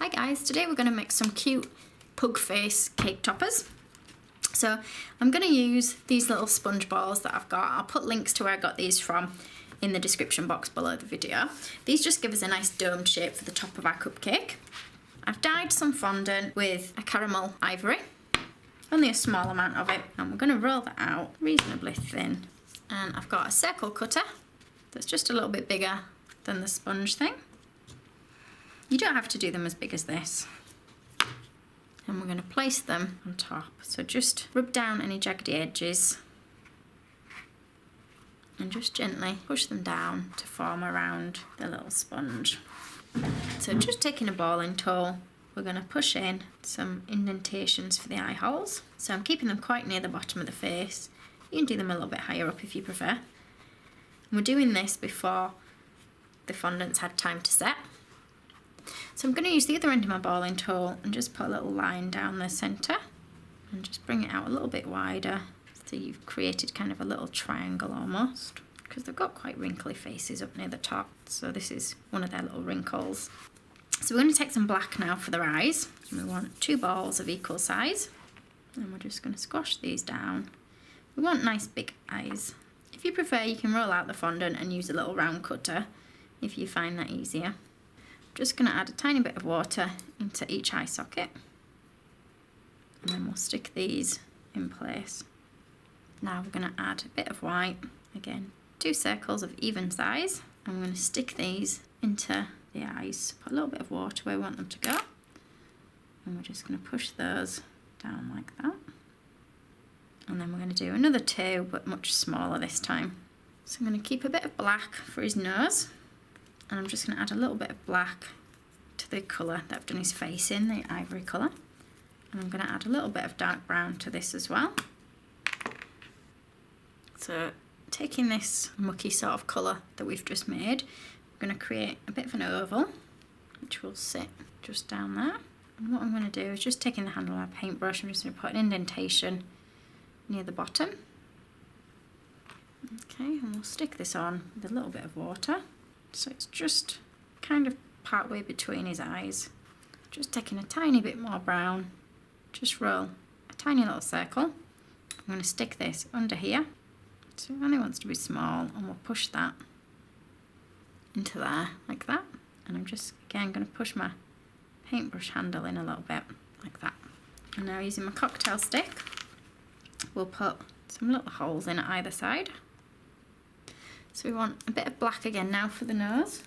Hi guys, today we're going to make some cute pug face cake toppers. So I'm going to use these little sponge balls that I've got. I'll put links to where I got these from in the description box below the video. These just give us a nice domed shape for the top of our cupcake. I've dyed some fondant with a caramel ivory, only a small amount of it, and we're going to roll that out reasonably thin. And I've got a circle cutter that's just a little bit bigger than the sponge thing. You don't have to do them as big as this. And we're going to place them on top. So just rub down any jaggedy edges and just gently push them down to form around the little sponge. So just taking a balling tool, we're going to push in some indentations for the eye holes. So I'm keeping them quite near the bottom of the face. You can do them a little bit higher up if you prefer. And we're doing this before the fondant's had time to set. So I'm going to use the other end of my balling tool and just put a little line down the centre and just bring it out a little bit wider, so you've created kind of a little triangle almost, because they've got quite wrinkly faces up near the top, so this is one of their little wrinkles. So we're going to take some black now for their eyes, and we want 2 balls of equal size, and we're just going to squash these down. We want nice big eyes. If you prefer, you can roll out the fondant and use a little round cutter if you find that easier. Just going to add a tiny bit of water into each eye socket, and then we'll stick these in place. Now we're going to add a bit of white, again 2 circles of even size, and we're going to stick these into the eyes. Put a little bit of water where we want them to go, and we're just going to push those down like that. And then we're going to do another 2, but much smaller this time. So I'm going to keep a bit of black for his nose. And I'm just going to add a little bit of black to the colour that I've done his face in, the ivory colour. And I'm going to add a little bit of dark brown to this as well. So taking this mucky sort of colour that we've just made, I'm going to create a bit of an oval, which will sit just down there. And what I'm going to do is just taking the handle of my paintbrush, I'm just going to put an indentation near the bottom. Okay, and we'll stick this on with a little bit of water. So it's just kind of part way between his eyes. Just taking a tiny bit more brown, just roll a tiny little circle. I'm going to stick this under here. So it only wants to be small, and we'll push that into there like that. And I'm just again going to push my paintbrush handle in a little bit like that. And now using my cocktail stick, we'll put some little holes in at either side. So we want a bit of black again now for the nose.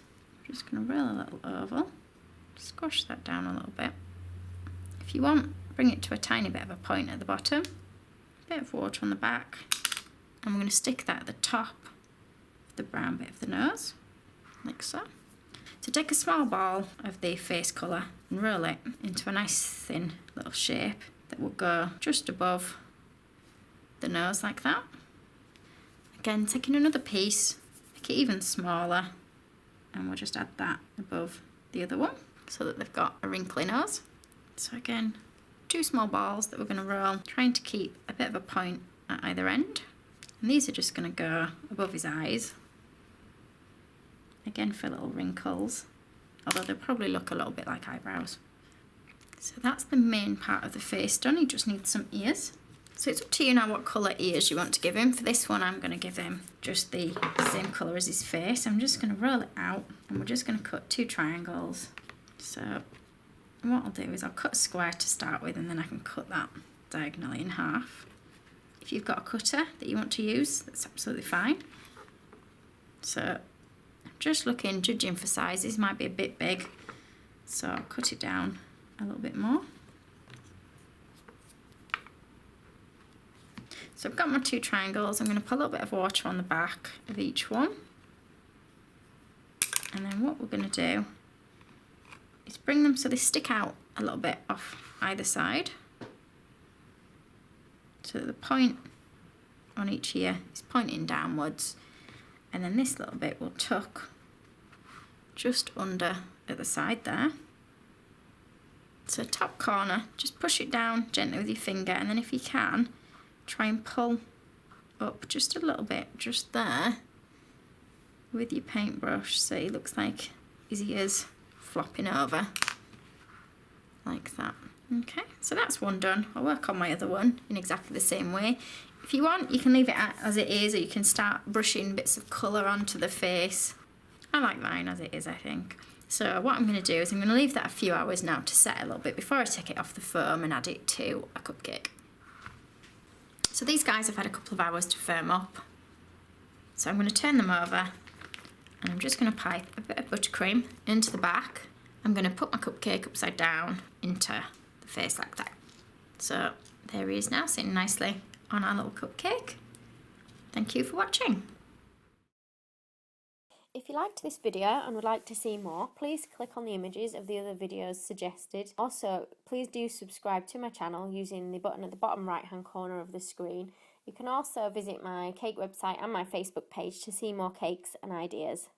I'm just going to roll a little oval, squash that down a little bit. If you want, bring it to a tiny bit of a point at the bottom, a bit of water on the back, and we're going to stick that at the top of the brown bit of the nose, like so. So take a small ball of the face colour and roll it into a nice thin little shape that will go just above the nose like that. Again, taking another piece, make it even smaller, and we'll just add that above the other one so that they've got a wrinkly nose. So again, 2 small balls that we're going to roll, trying to keep a bit of a point at either end. And these are just going to go above his eyes, again for little wrinkles, although they'll probably look a little bit like eyebrows. So that's the main part of the face done. He just needs some ears. So it's up to you now what colour ears you want to give him. For this one, I'm going to give him just the same colour as his face. I'm just going to roll it out, and we're just going to cut 2 triangles. So what I'll do is I'll cut a square to start with, and then I can cut that diagonally in half. If you've got a cutter that you want to use, that's absolutely fine. So I'm just looking, judging for sizes, might be a bit big, so I'll cut it down a little bit more. So I've got my 2 triangles. I'm going to put a little bit of water on the back of each one. And then what we're going to do is bring them so they stick out a little bit off either side. So that the point on each ear is pointing downwards. And then this little bit will tuck just under at the side there. So top corner, just push it down gently with your finger, and then if you can, try and pull up just a little bit, just there, with your paintbrush, so it looks like his ears flopping over. like that. Okay, so that's one done. I'll work on my other one in exactly the same way. If you want, you can leave it as it is, or you can start brushing bits of colour onto the face. I like mine as it is, I think. So what I'm going to do is I'm going to leave that a few hours now to set a little bit before I take it off the foam and add it to a cupcake. So these guys have had a couple of hours to firm up. So I'm going to turn them over and I'm just going to pipe a bit of buttercream into the back. I'm going to put my cupcake upside down into the face like that. So there he is now, sitting nicely on our little cupcake. Thank you for watching. If you liked this video and would like to see more, please click on the images of the other videos suggested. Also, please do subscribe to my channel using the button at the bottom right hand corner of the screen. You can also visit my cake website and my Facebook page to see more cakes and ideas.